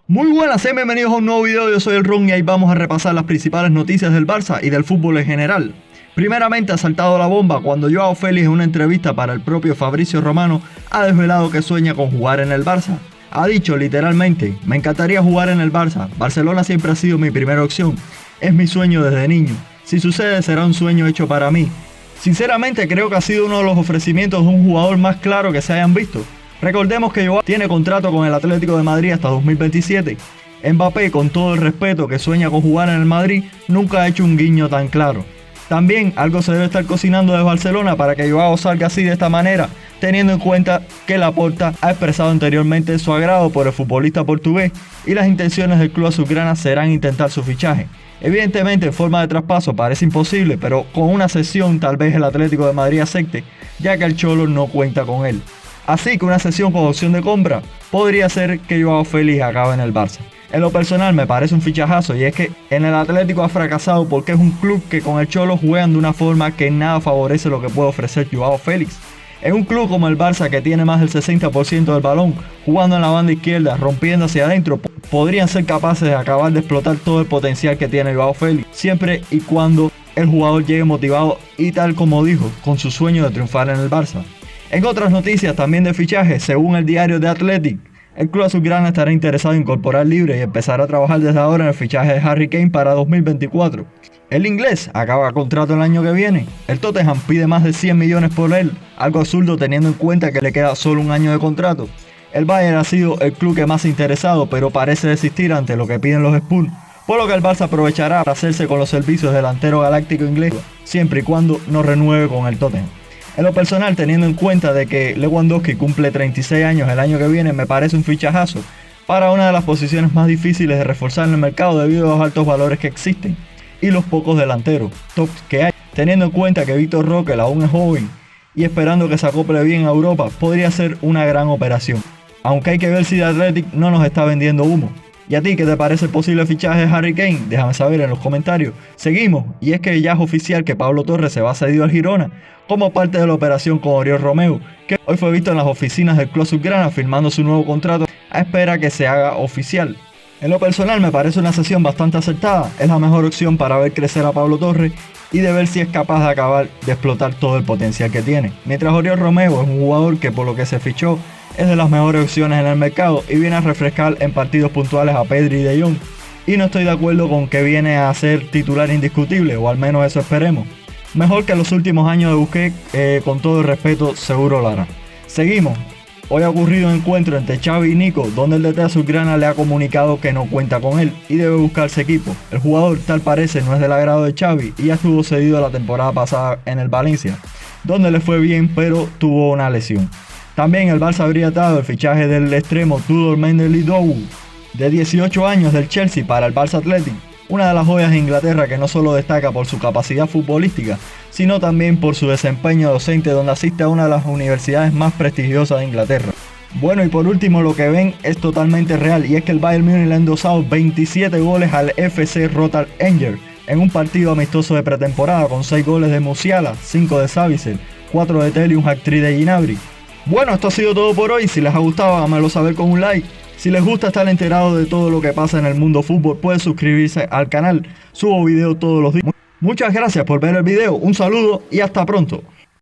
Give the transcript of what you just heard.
Muy buenas, bienvenidos a un nuevo video. Yo soy el Ron y ahí vamos a repasar las principales noticias del Barça y del fútbol en general. Primeramente ha saltado la bomba cuando Joao Félix en una entrevista para el propio Fabrizio Romano ha desvelado que sueña con jugar en el Barça. Ha dicho literalmente: me encantaría jugar en el Barça, Barcelona siempre ha sido mi primera opción, es mi sueño desde niño, si sucede será un sueño hecho para mí. Sinceramente creo que ha sido uno de los ofrecimientos de un jugador más claro que se hayan visto. Recordemos que Joao tiene contrato con el Atlético de Madrid hasta 2027. Mbappé, con todo el respeto que sueña con jugar en el Madrid, nunca ha hecho un guiño tan claro. También algo se debe estar cocinando desde Barcelona para que Joao salga así de esta manera, teniendo en cuenta que Laporta ha expresado anteriormente su agrado por el futbolista portugués y las intenciones del club azulgrana serán intentar su fichaje. Evidentemente en forma de traspaso parece imposible, pero con una cesión tal vez el Atlético de Madrid acepte, ya que el Cholo no cuenta con él. Así que una cesión con opción de compra podría ser que Joao Félix acabe en el Barça. En lo personal me parece un fichajazo, y es que en el Atlético ha fracasado porque es un club que con el Cholo juegan de una forma que nada favorece lo que puede ofrecer Joao Félix. En un club como el Barça, que tiene más del 60% del balón, jugando en la banda izquierda, rompiendo hacia adentro, podrían ser capaces de acabar de explotar todo el potencial que tiene Joao Félix, siempre y cuando el jugador llegue motivado y, tal como dijo, con su sueño de triunfar en el Barça. En otras noticias también de fichajes, según el diario The Athletic, el club azulgrana estará interesado en incorporar libre y empezar a trabajar desde ahora en el fichaje de Harry Kane para 2024. El inglés acaba contrato el año que viene. El Tottenham pide más de 100 millones por él, algo absurdo teniendo en cuenta que le queda solo un año de contrato. El Bayern ha sido el club que más ha interesado, pero parece desistir ante lo que piden los Spurs, por lo que el Barça aprovechará para hacerse con los servicios del delantero galáctico inglés, siempre y cuando no renueve con el Tottenham. En lo personal, teniendo en cuenta de que Lewandowski cumple 36 años el año que viene, me parece un fichajazo para una de las posiciones más difíciles de reforzar en el mercado debido a los altos valores que existen y los pocos delanteros top que hay. Teniendo en cuenta que Vitor Roque aún es joven y esperando que se acople bien a Europa, podría ser una gran operación. Aunque hay que ver si The Athletic no nos está vendiendo humo. ¿Y a ti qué te parece el posible fichaje de Harry Kane? Déjame saber en los comentarios. Seguimos, y es que ya es oficial que Pablo Torre se va cedido al Girona como parte de la operación con Oriol Romeu, que hoy fue visto en las oficinas del club azulgrana firmando su nuevo contrato a espera que se haga oficial. En lo personal me parece una cesión bastante acertada, es la mejor opción para ver crecer a Pablo Torre y de ver si es capaz de acabar de explotar todo el potencial que tiene. Mientras Oriol Romeu es un jugador que por lo que se fichó es de las mejores opciones en el mercado y viene a refrescar en partidos puntuales a Pedri y De Jong. Y no estoy de acuerdo con que viene a ser titular indiscutible, o al menos eso esperemos. Mejor que los últimos años de Busquets, con todo el respeto, seguro lo hará. Seguimos. Hoy ha ocurrido un encuentro entre Xavi y Nico, donde el DT azulgrana le ha comunicado que no cuenta con él y debe buscarse equipo. El jugador, tal parece, no es del agrado de Xavi y ya estuvo cedido la temporada pasada en el Valencia, donde le fue bien pero tuvo una lesión. También el Barça habría dado el fichaje del extremo Tudor Mendy-Dogu, de 18 años, del Chelsea para el Barça Athletic, una de las joyas de Inglaterra que no solo destaca por su capacidad futbolística, sino también por su desempeño docente, donde asiste a una de las universidades más prestigiosas de Inglaterra. Bueno, y por último, lo que ven es totalmente real, y es que el Bayern Múnich le ha endosado 27 goles al FC Rotterdam en un partido amistoso de pretemporada, con 6 goles de Musiala, 5 de Savitzer, 4 de Telly y un hat-trick de Gnabry. Bueno, esto ha sido todo por hoy. Si les ha gustado, háganmelo saber con un like. Si les gusta estar enterados de todo lo que pasa en el mundo fútbol, pueden suscribirse al canal. Subo videos todos los días. Muchas gracias por ver el video. Un saludo y hasta pronto.